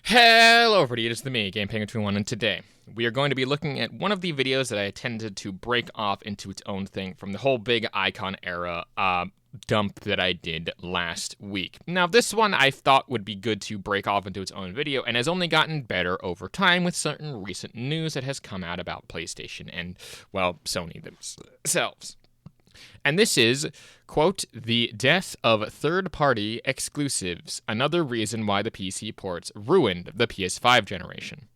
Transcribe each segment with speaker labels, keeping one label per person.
Speaker 1: Hello everybody, it is me, GamePenguin21, and today we are going to be looking at one of the videos that I intended to break off into its own thing from the whole big icon era dump that I did last week. Now, this one I thought would be good to break off into its own video, and has only gotten better over time with certain recent news that has come out about PlayStation and, well, Sony themselves. And this is, quote, the death of third-party exclusives, another reason why the PC ports ruined the PS5 generation.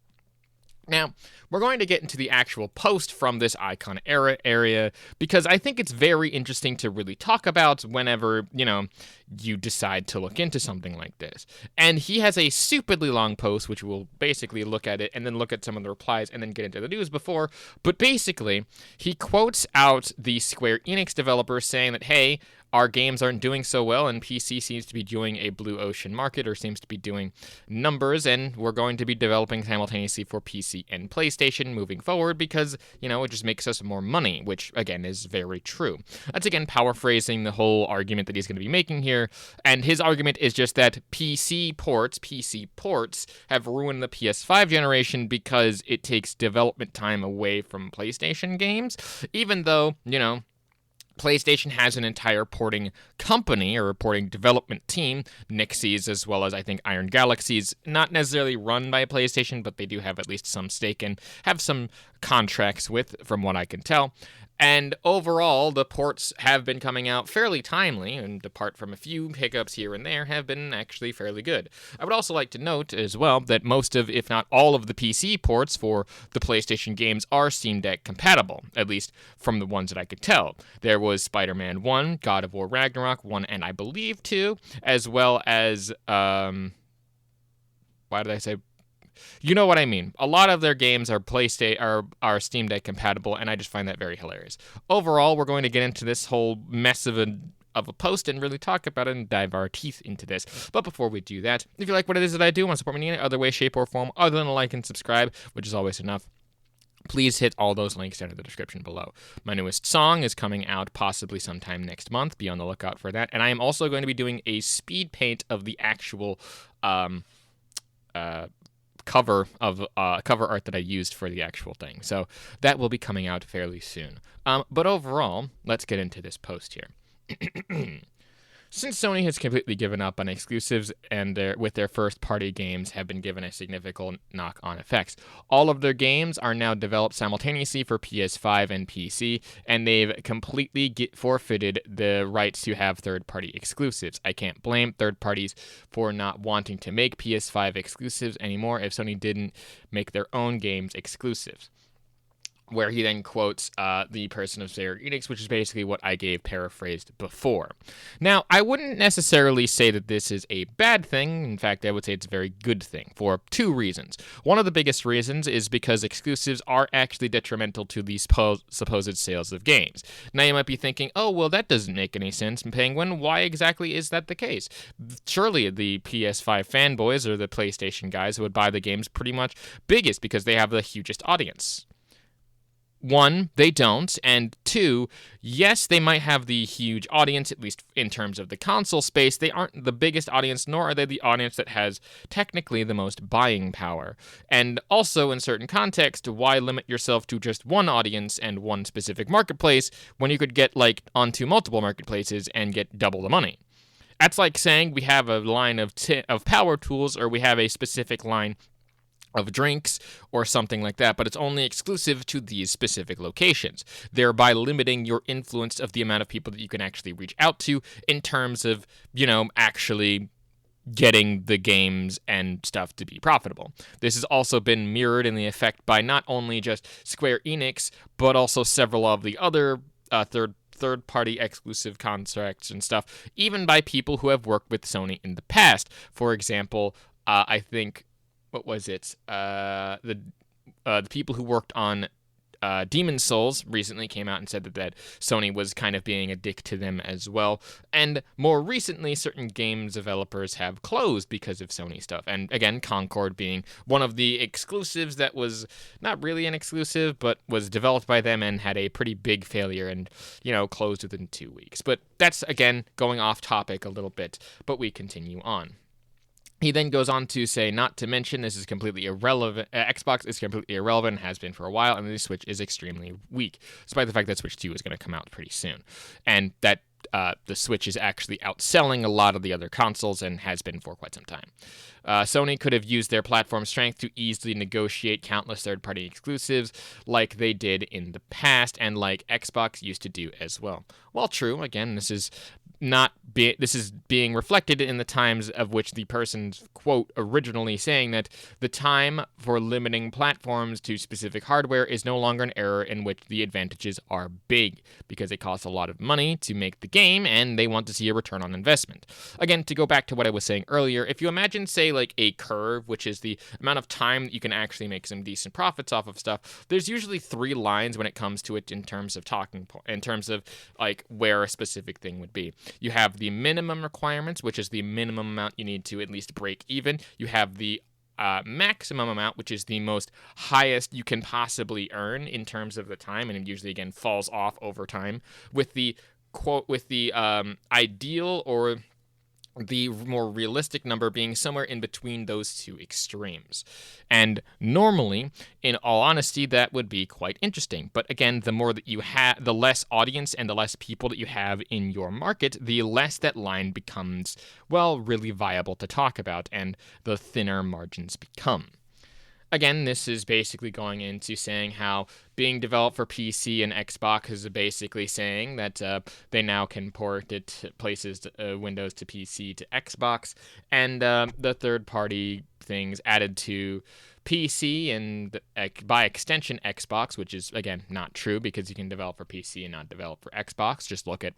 Speaker 1: Now, we're going to get into the actual post from this icon era area because I think it's very interesting to really talk about whenever, you decide to look into something like this. And he has a stupidly long post, which we'll basically look at it and then look at some of the replies and then get into the news before. But basically, he quotes out the Square Enix developer saying that, hey, our games aren't doing so well, and PC seems to be doing a blue ocean market, or seems to be doing numbers, and we're going to be developing simultaneously for PC and PlayStation moving forward because, it just makes us more money, which, again, is very true. That's, again, paraphrasing the whole argument that he's going to be making here, and his argument is just that PC ports have ruined the PS5 generation because it takes development time away from PlayStation games, even though, PlayStation has an entire porting company or a porting development team, Nixies, as well as I think Iron Galaxies, not necessarily run by PlayStation, but they do have at least some stake and have some contracts with, from what I can tell. And overall, the ports have been coming out fairly timely, and apart from a few hiccups here and there, have been actually fairly good. I would also like to note as well that most of, if not all of the PC ports for the PlayStation games are Steam Deck compatible, at least from the ones that I could tell. There was Spider-Man 1, God of War Ragnarok 1, and I believe 2, as well as, why did I say... You know what I mean. A lot of their games are are Steam Deck compatible, and I just find that very hilarious. Overall, we're going to get into this whole mess of a post and really talk about it and dive our teeth into this. But before we do that, if you like what it is that I do, want to support me in any other way, shape, or form other than a like and subscribe, which is always enough, please hit all those links down in the description below. My newest song is coming out possibly sometime next month. Be on the lookout for that. And I am also going to be doing a speed paint of the actual cover art that I used for the actual thing. So that will be coming out fairly soon. But overall, let's get into this post here. Since Sony has completely given up on exclusives and with their first-party games have been given a significant knock-on effects, all of their games are now developed simultaneously for PS5 and PC, and they've completely forfeited the rights to have third-party exclusives. I can't blame third parties for not wanting to make PS5 exclusives anymore if Sony didn't make their own games exclusives. Where he then quotes the person of Square Enix, which is basically what I gave paraphrased before. Now, I wouldn't necessarily say that this is a bad thing. In fact, I would say it's a very good thing for two reasons. One of the biggest reasons is because exclusives are actually detrimental to the supposed sales of games. Now, you might be thinking, oh, well, that doesn't make any sense, Penguin. Why exactly is that the case? Surely the PS5 fanboys or the PlayStation guys who would buy the games pretty much biggest because they have the hugest audience. One, they don't, and two, yes, they might have the huge audience, at least in terms of the console space. They aren't the biggest audience, nor are they the audience that has technically the most buying power. And also, in certain contexts, why limit yourself to just one audience and one specific marketplace when you could get, onto multiple marketplaces and get double the money? That's like saying we have a line of power tools, or we have a specific line of drinks or something like that, but it's only exclusive to these specific locations, thereby limiting your influence of the amount of people that you can actually reach out to in terms of, actually getting the games and stuff to be profitable. This has also been mirrored in the effect by not only just Square Enix, but also several of the other third-party exclusive contracts and stuff, even by people who have worked with Sony in the past. For example, I think... What was it? The people who worked on Demon's Souls recently came out and said that Sony was kind of being a dick to them as well. And more recently, certain games developers have closed because of Sony stuff. And again, Concord being one of the exclusives that was not really an exclusive, but was developed by them and had a pretty big failure and, closed within 2 weeks. But that's, again, going off topic a little bit, but we continue on. He then goes on to say, not to mention, this is completely irrelevant. Xbox is completely irrelevant, has been for a while, and the Switch is extremely weak, despite the fact that Switch 2 is going to come out pretty soon. And that the Switch is actually outselling a lot of the other consoles and has been for quite some time. Sony could have used their platform strength to easily negotiate countless third-party exclusives like they did in the past and like Xbox used to do as well. While true, again, this is being reflected in the times of which the person's quote originally saying that the time for limiting platforms to specific hardware is no longer an era in which the advantages are big because it costs a lot of money to make the game and they want to see a return on investment. Again, to go back to what I was saying earlier, if you imagine, say, like a curve, which is the amount of time that you can actually make some decent profits off of stuff, there's usually 3 lines when it comes to it in terms of in terms of like where a specific thing would be. You have the minimum requirements, which is the minimum amount you need to at least break even. You have the maximum amount, which is the most highest you can possibly earn in terms of the time, and it usually again falls off over time. With the ideal or the more realistic number being somewhere in between those two extremes. And normally, in all honesty, that would be quite interesting. But again, the more that you have, the less audience and the less people that you have in your market, the less that line becomes, well, really viable to talk about, and the thinner margins become. Again, this is basically going into saying how being developed for PC and Xbox is basically saying that they now can port Windows to PC to Xbox, and the third-party things added to PC and by extension Xbox, which is, again, not true because you can develop for PC and not develop for Xbox. Just look at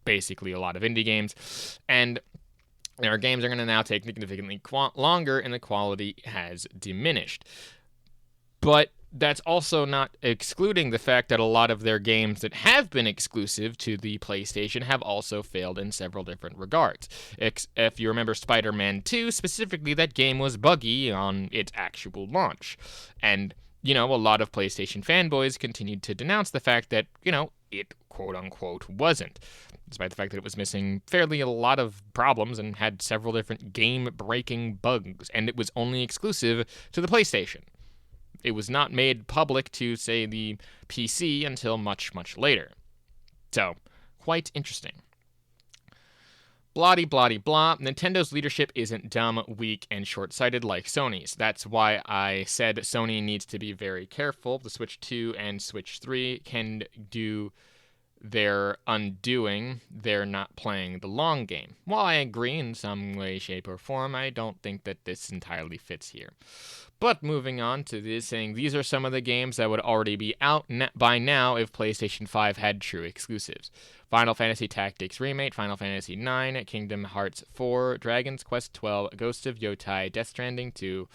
Speaker 1: basically a lot of indie games. And our games are going to now take significantly longer, and the quality has diminished. But that's also not excluding the fact that a lot of their games that have been exclusive to the PlayStation have also failed in several different regards. If you remember Spider-Man 2, specifically, that game was buggy on its actual launch. And, a lot of PlayStation fanboys continued to denounce the fact that, it quote-unquote wasn't, despite the fact that it was missing fairly a lot of problems and had several different game-breaking bugs, and it was only exclusive to the PlayStation. It was not made public to, say, the PC until much, much later. So, quite interesting. Blah-de, blah-de, blah. Nintendo's leadership isn't dumb, weak, and short-sighted like Sony's. That's why I said Sony needs to be very careful. The Switch 2 and Switch 3 can do their undoing. They're not playing the long game. While I agree in some way, shape, or form, I don't think that this entirely fits here. But moving on to this, saying these are some of the games that would already be out by now if PlayStation 5 had true exclusives. Final Fantasy Tactics Remake, Final Fantasy IX, Kingdom Hearts 4, Dragon's Quest 12, Ghost of Yotai, Death Stranding 2,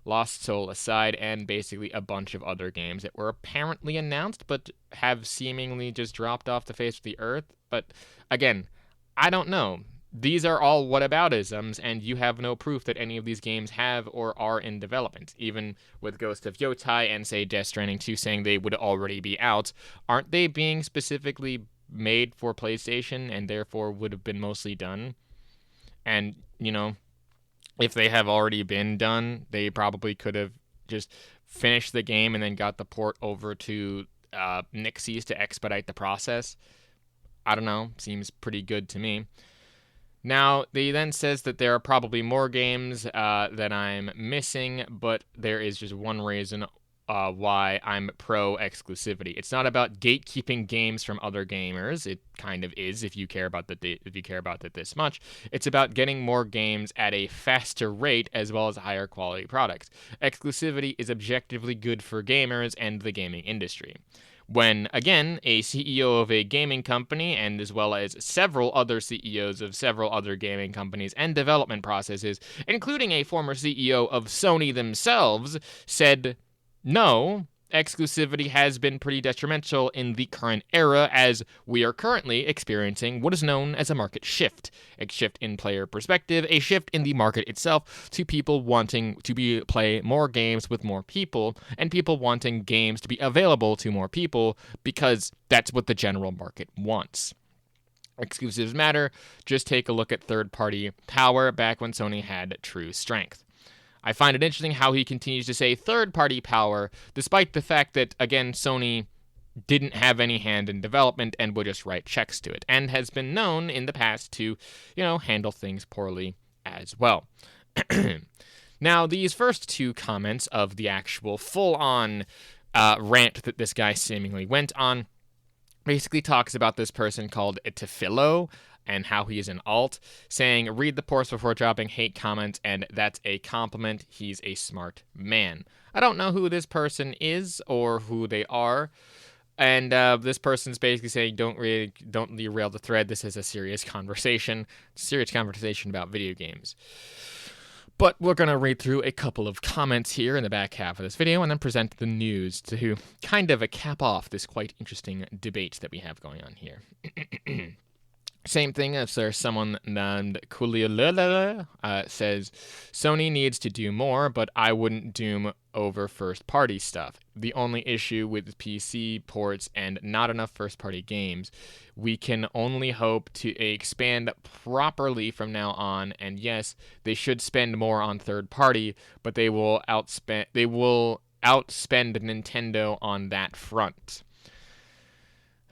Speaker 1: Lost Soul aside, and basically a bunch of other games that were apparently announced but have seemingly just dropped off the face of the earth. But again, I don't know. These are all whataboutisms, and you have no proof that any of these games have or are in development. Even with Ghost of Yotai and, say, Death Stranding 2 saying they would already be out, aren't they being specifically made for PlayStation and therefore would have been mostly done? And, if they have already been done, they probably could have just finished the game and then got the port over to Nixies to expedite the process. I don't know. Seems pretty good to me. Now, he then says that there are probably more games that I'm missing, but there is just one reason why I'm pro-exclusivity. It's not about gatekeeping games from other gamers. It kind of is if you care about that this much. It's about getting more games at a faster rate as well as higher quality products. Exclusivity is objectively good for gamers and the gaming industry. When, again, a CEO of a gaming company, and as well as several other CEOs of several other gaming companies and development processes, including a former CEO of Sony themselves, said, no, exclusivity has been pretty detrimental in the current era as we are currently experiencing what is known as a market shift. A shift in player perspective, a shift in the market itself to people wanting to play more games with more people, and people wanting games to be available to more people because that's what the general market wants. Exclusives matter. Just take a look at third-party power back when Sony had true strength. I find it interesting how he continues to say third-party power, despite the fact that, again, Sony didn't have any hand in development and would just write checks to it, and has been known in the past to, handle things poorly as well. Now, these first two comments of the actual full-on rant that this guy seemingly went on basically talks about this person called Tefillo and how he is an alt, saying, read the post before dropping hate comments, and that's a compliment. He's a smart man. I don't know who this person is or who they are, and this person's basically saying, don't derail the thread. This is a serious conversation about video games. But we're going to read through a couple of comments here in the back half of this video and then present the news to kind of cap off this quite interesting debate that we have going on here. Same thing as there's someone named Kulialala says, Sony needs to do more, but I wouldn't doom over first-party stuff. The only issue with PC ports and not enough first-party games, we can only hope to expand properly from now on, and yes, they should spend more on third-party, but they will outspend Nintendo on that front.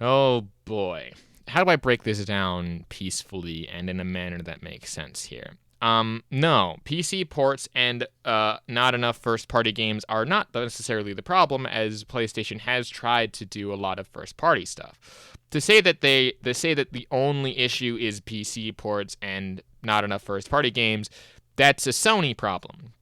Speaker 1: Oh boy. How do I break this down peacefully and in a manner that makes sense here? No, PC ports and not enough first-party games are not necessarily the problem, as PlayStation has tried to do a lot of first-party stuff. To say that the only issue is PC ports and not enough first-party games, that's a Sony problem.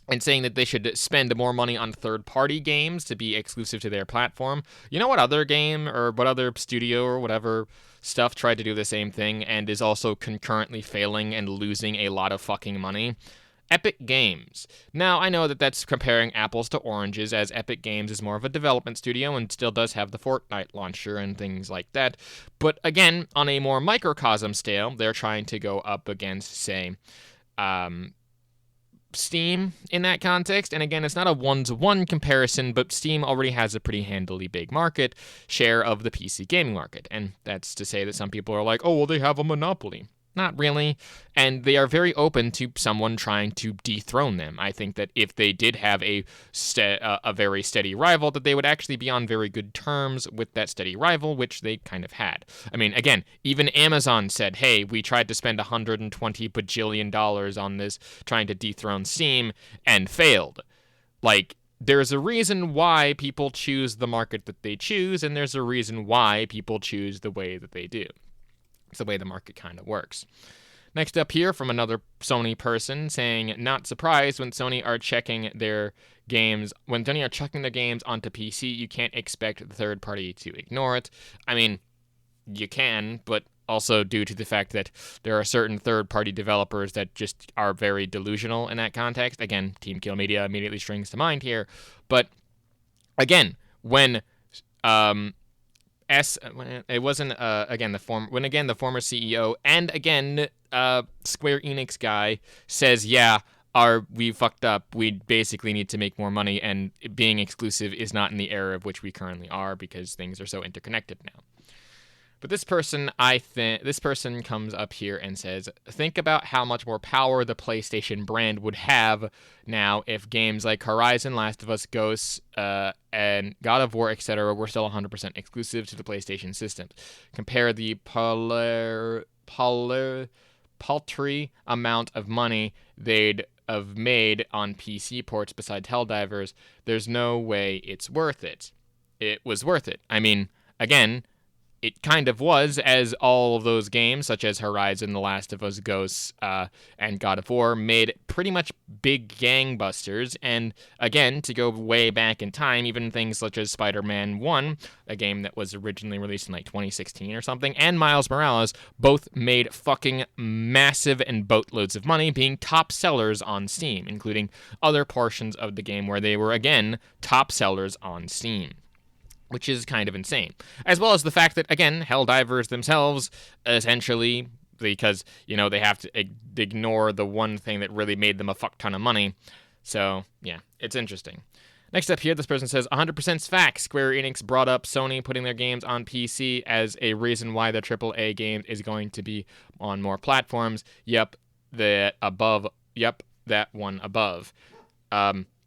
Speaker 1: And saying that they should spend more money on third-party games to be exclusive to their platform. You know what other game or what other studio or whatever stuff tried to do the same thing and is also concurrently failing and losing a lot of fucking money? Epic Games. Now, I know that that's comparing apples to oranges, as Epic Games is more of a development studio and still does have the Fortnite launcher and things like that. But again, on a more microcosm scale, they're trying to go up against, say, Steam in that context, and again, it's not a one-to-one comparison, but Steam already has a pretty handily big market share of the PC gaming market, and that's to say that some people are like, oh, well, they have a monopoly. Not really, and they are very open to someone trying to dethrone them. I think that if they did have a very steady rival, that they would actually be on very good terms with that steady rival, which they kind of had. I mean, again, even Amazon said, hey, we tried to spend $120 bajillion on this, trying to dethrone Steam, and failed. Like, there's a reason why people choose the market that they choose, and there's a reason why people choose the way that they do. It's the way the market kind of works. Next up here from another Sony person saying, not surprised when Sony are checking their games. When Sony are chucking their games onto PC, you can't expect the third party to ignore it. I mean, you can, but also due to the fact that there are certain third-party developers that just are very delusional in that context. Again, Team Kill Media immediately strings to mind here. But again, when it wasn't the former CEO and again Square Enix guy says, yeah, we fucked up. We basically need to make more money, and being exclusive is not in the era of which we currently are because things are so interconnected now. But this person comes up here and says, think about how much more power the PlayStation brand would have now if games like Horizon, Last of Us, Ghosts, and God of War, etc. were still 100% exclusive to the PlayStation system. Compare the paltry amount of money they'd have made on PC ports besides Helldivers. There's no way it's worth it. It was worth it. I mean, again, it kind of was, as all of those games, such as Horizon, The Last of Us, Ghosts, and God of War, made pretty much big gangbusters. And again, to go way back in time, even things such as Spider-Man 1, a game that was originally released in like 2016 or something, and Miles Morales, both made fucking massive and boatloads of money, being top sellers on Steam, including other portions of the game where they were, again, top sellers on Steam, which is kind of insane. As well as the fact that, again, Helldivers themselves, essentially, because, they have to ignore the one thing that really made them a fuck ton of money. So, yeah, it's interesting. Next up here, this person says 100% facts. Square Enix brought up Sony putting their games on PC as a reason why the AAA game is going to be on more platforms. Yep, that one above.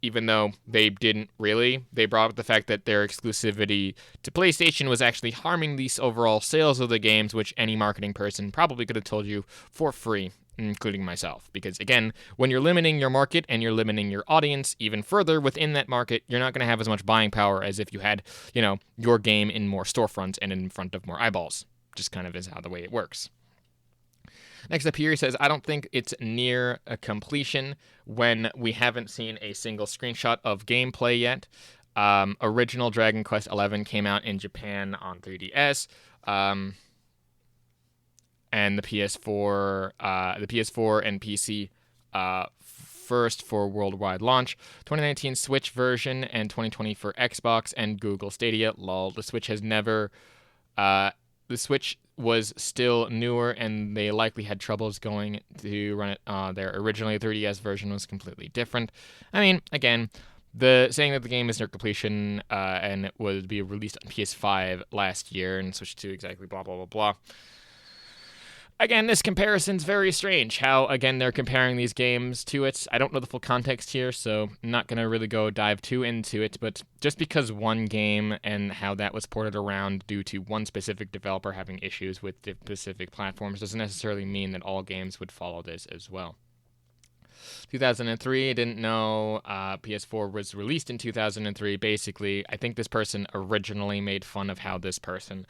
Speaker 1: Even though they didn't really, they brought up the fact that their exclusivity to PlayStation was actually harming the overall sales of the games, which any marketing person probably could have told you for free, including myself. Because again, when you're limiting your market and you're limiting your audience even further within that market, you're not going to have as much buying power as if you had, your game in more storefronts and in front of more eyeballs. Just kind of is how the way it works. Next up here, he says, I don't think it's near a completion when we haven't seen a single screenshot of gameplay yet. Original Dragon Quest XI came out in Japan on 3DS, and the PS4 and PC first for worldwide launch. 2019 Switch version and 2020 for Xbox and Google Stadia. Lol. The Switch has never. The Switch was still newer, and they likely had troubles going to run it there. Originally, the 3DS version was completely different. I mean, again, the saying that the game is near completion and it would be released on PS5 last year and switched to exactly blah, blah, blah, blah. Again, this comparison's very strange. How, again, they're comparing these games to it. I don't know the full context here, so I'm not going to really dive too into it, but just because one game and how that was ported around due to one specific developer having issues with the specific platforms doesn't necessarily mean that all games would follow this as well. 2003, I didn't know PS4 was released in 2003. Basically, I think this person originally made fun of how this person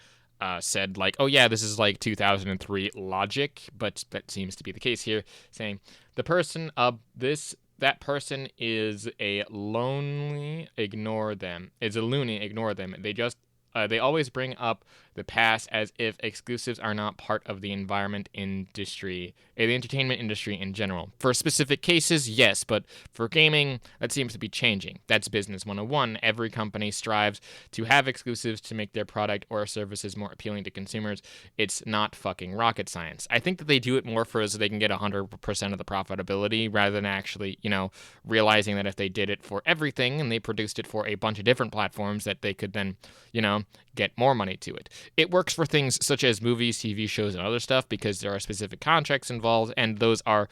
Speaker 1: said, like, oh yeah, this is like 2003 logic, but that seems to be the case here, saying the person that person is a loony, ignore them. They always bring up the past as if exclusives are not part of the the entertainment industry in general. For specific cases, yes, but for gaming, that seems to be changing. That's business 101. Every company strives to have exclusives to make their product or services more appealing to consumers. It's not fucking rocket science. I think that they do it more so they can get 100% of the profitability rather than actually, realizing that if they did it for everything and they produced it for a bunch of different platforms that they could then, get more money to it. It works for things such as movies, TV shows, and other stuff because there are specific contracts involved, and those are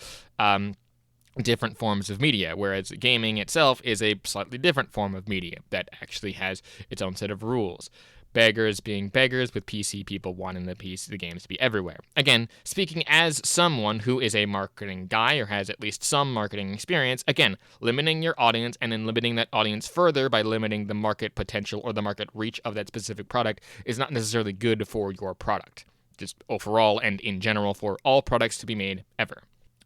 Speaker 1: different forms of media, whereas gaming itself is a slightly different form of media that actually has its own set of rules. Beggars being beggars, with PC people wanting the games to be everywhere. Again, speaking as someone who is a marketing guy or has at least some marketing experience, again, limiting your audience and then limiting that audience further by limiting the market potential or the market reach of that specific product is not necessarily good for your product, just overall and in general for all products to be made ever.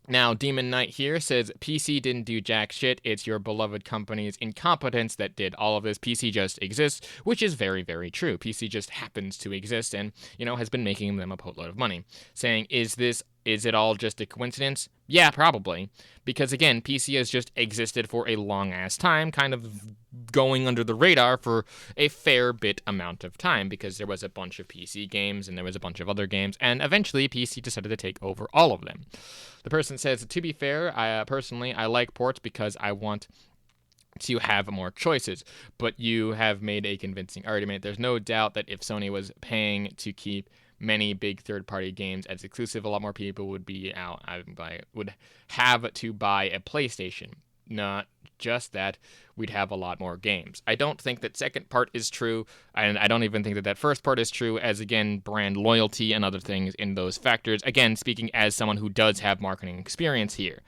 Speaker 1: Now, Demon Knight here says, PC didn't do jack shit, it's your beloved company's incompetence that did all of this. PC just exists, which is very, very true. PC just happens to exist and, has been making them a boatload of money. Saying, is it all just a coincidence? Yeah, probably. Because again, PC has just existed for a long-ass time, kind of going under the radar for a fair bit amount of time, because there was a bunch of PC games and there was a bunch of other games, and eventually PC decided to take over all of them. The person says, to be fair, I like ports because I want to have more choices, but you have made a convincing argument. There's no doubt that if Sony was paying to keep many big third-party games as exclusive, a lot more people would would have to buy a PlayStation. Not just that, we'd have a lot more games. I don't think that second part is true, and I don't even think that first part is true, as again, brand loyalty and other things in those factors. Again, speaking as someone who does have marketing experience here,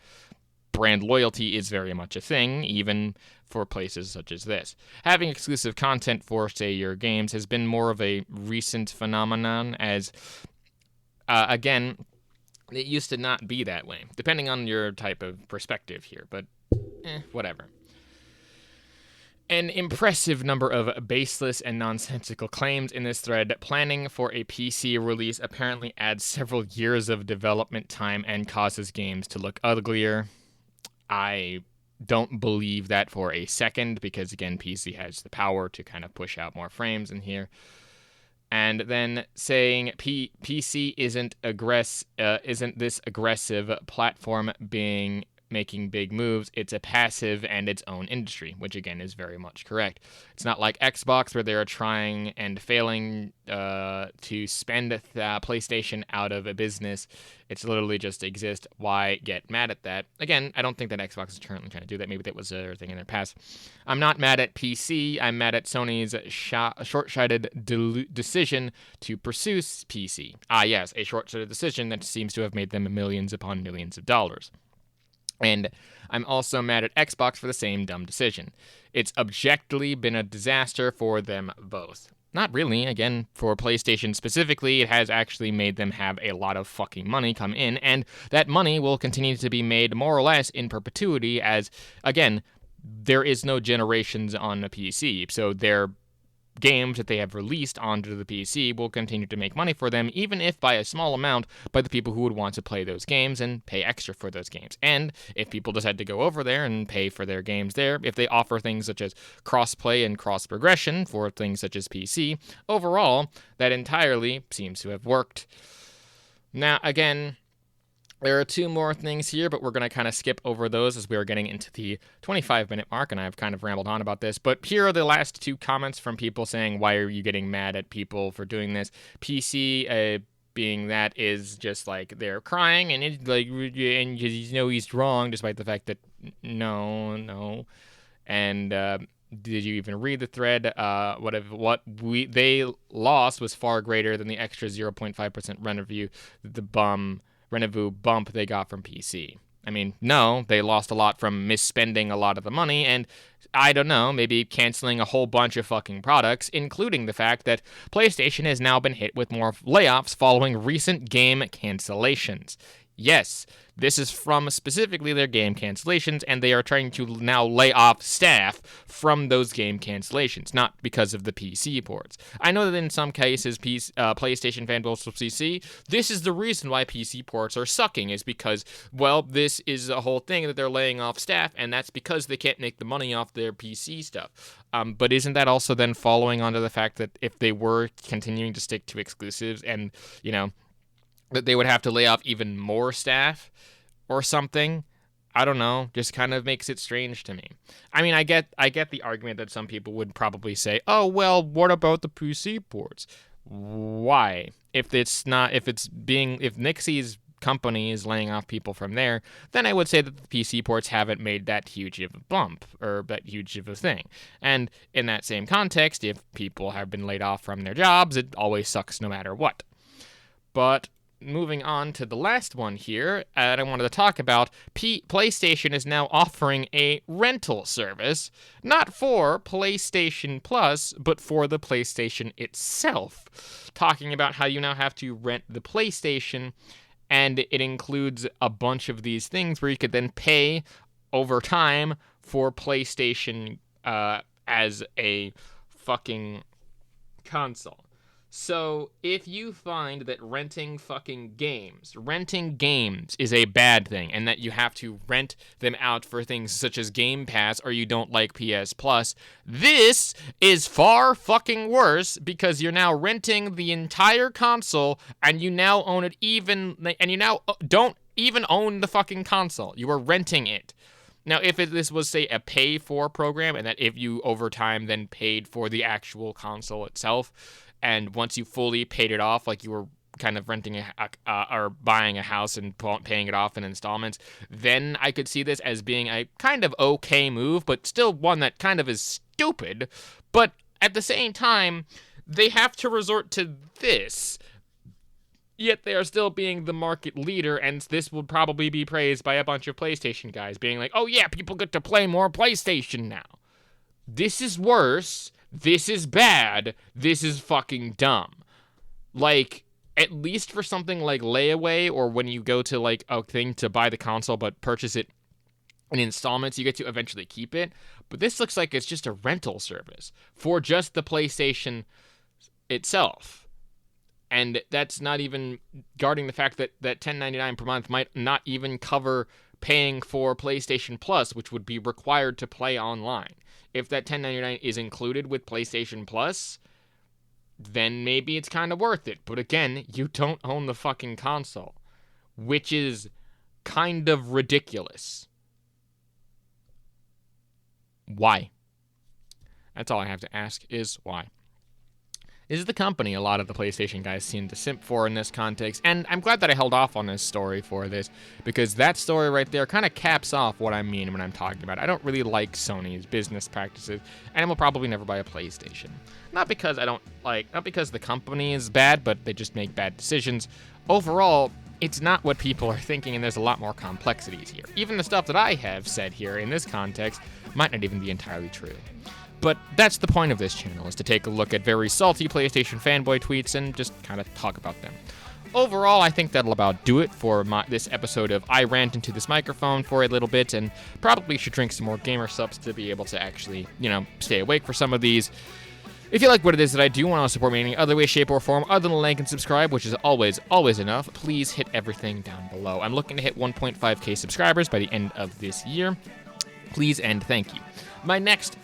Speaker 1: brand loyalty is very much a thing, even for places such as this. Having exclusive content for, say, your games has been more of a recent phenomenon, as, again, it used to not be that way, depending on your type of perspective here, but whatever. An impressive number of baseless and nonsensical claims in this thread. Planning for a PC release apparently adds several years of development time and causes games to look uglier. I don't believe that for a second, because again, PC has the power to kind of push out more frames in here. And then saying PC isn't this aggressive platform being making big moves. It's a passive and its own industry, which again is very much correct. It's not like Xbox where they're trying and failing to spend PlayStation out of a business. It's literally just exist. Why get mad at that? Again, I don't think that Xbox is currently trying to do that. Maybe that was a thing in their past. I'm not mad at PC. I'm mad at Sony's short-sighted decision to pursue PC. Yes, a short-sighted decision that seems to have made them millions upon millions of dollars. And I'm also mad at Xbox for the same dumb decision. It's objectively been a disaster for them both. Not really. Again, for PlayStation specifically, it has actually made them have a lot of fucking money come in, and that money will continue to be made more or less in perpetuity as, again, there is no generations on the PC, so their games that they have released onto the PC will continue to make money for them, even if by a small amount, by the people who would want to play those games and pay extra for those games. And if people decide to go over there and pay for their games there, if they offer things such as cross-play and cross-progression for things such as PC, overall, that entirely seems to have worked. Now, again, there are two more things here, but we're going to kind of skip over those as we are getting into the 25-minute mark, and I've kind of rambled on about this. But here are the last two comments from people saying, why are you getting mad at people for doing this? PC, being that is just like they're crying, and it's like, and you know he's wrong, despite the fact that no. And did you even read the thread? What they lost was far greater than the extra 0.5% Rendezvous bump they got from PC. I mean, no, they lost a lot from misspending a lot of the money, and I don't know, maybe canceling a whole bunch of fucking products, including the fact that PlayStation has now been hit with more layoffs following recent game cancellations. Yes, this is from specifically their game cancellations, and they are trying to now lay off staff from those game cancellations, not because of the PC ports. I know that in some cases, PlayStation fanboys will see this is the reason why PC ports are sucking, is because, well, this is a whole thing that they're laying off staff, and that's because they can't make the money off their PC stuff. But isn't that also then following onto the fact that if they were continuing to stick to exclusives and, you know, that they would have to lay off even more staff or something? I don't know, just kind of makes it strange to me. I mean, I get the argument that some people would probably say, oh, well, what about the PC ports? Why? If Nixie's company is laying off people from there, then I would say that the PC ports haven't made that huge of a bump, or that huge of a thing. And in that same context, if people have been laid off from their jobs, it always sucks no matter what. But moving on to the last one here that I wanted to talk about, PlayStation is now offering a rental service, not for PlayStation Plus, but for the PlayStation itself. Talking about how you now have to rent the PlayStation, and it includes a bunch of these things where you could then pay over time for PlayStation as a fucking console. So, if you find that renting games is a bad thing, and that you have to rent them out for things such as Game Pass, or you don't like PS Plus, this is far fucking worse, because you're now renting the entire console, and you now own it and you now don't even own the fucking console. You are renting it. Now, if this was, say, a pay-for program, and that if you, over time, then paid for the actual console itself, and once you fully paid it off, like you were kind of renting or buying a house and paying it off in installments, then I could see this as being a kind of okay move, but still one that kind of is stupid. But at the same time, they have to resort to this, yet they are still being the market leader, and this will probably be praised by a bunch of PlayStation guys, being like, oh yeah, people get to play more PlayStation now. This is worse. This is bad. This is fucking dumb. Like, at least for something like layaway, or when you go to, like, a thing to buy the console but purchase it in installments, you get to eventually keep it. But this looks like it's just a rental service for just the PlayStation itself. And that's not even guarding the fact that $10.99 per month might not even cover paying for PlayStation Plus, which would be required to play online. If that $10.99 is included with PlayStation Plus, then maybe it's kind of worth it. But again, you don't own the fucking console, which is kind of ridiculous. Why? That's all I have to ask is why. This is the company a lot of the PlayStation guys seem to simp for in this context, and I'm glad that I held off on this story for this, because that story right there kind of caps off what I mean when I'm talking about it. I don't really like Sony's business practices, and I will probably never buy a PlayStation. Not because the company is bad, but they just make bad decisions. Overall, it's not what people are thinking, and there's a lot more complexities here. Even the stuff that I have said here in this context might not even be entirely true. But that's the point of this channel, is to take a look at very salty PlayStation fanboy tweets and just kind of talk about them. Overall, I think that'll about do it for this episode of I Rant Into This Microphone for a little bit, and probably should drink some more gamer subs to be able to actually, stay awake for some of these. If you like what it is that I do, want to support me in any other way, shape, or form other than like and subscribe, which is always enough, please hit everything down below. I'm looking to hit 1.5k subscribers by the end of this year. Please and thank you. My next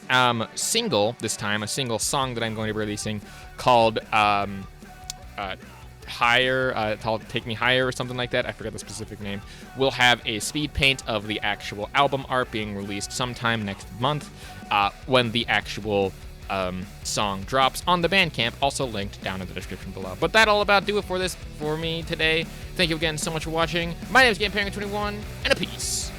Speaker 1: single, this time, a single song that I'm going to be releasing called Higher, called Take Me Higher or something like that, I forget the specific name, will have a speed paint of the actual album art being released sometime next month when the actual song drops on the Bandcamp, also linked down in the description below. But that'll about do it for me today. Thank you again so much for watching. My name is GameParing21, and a peace.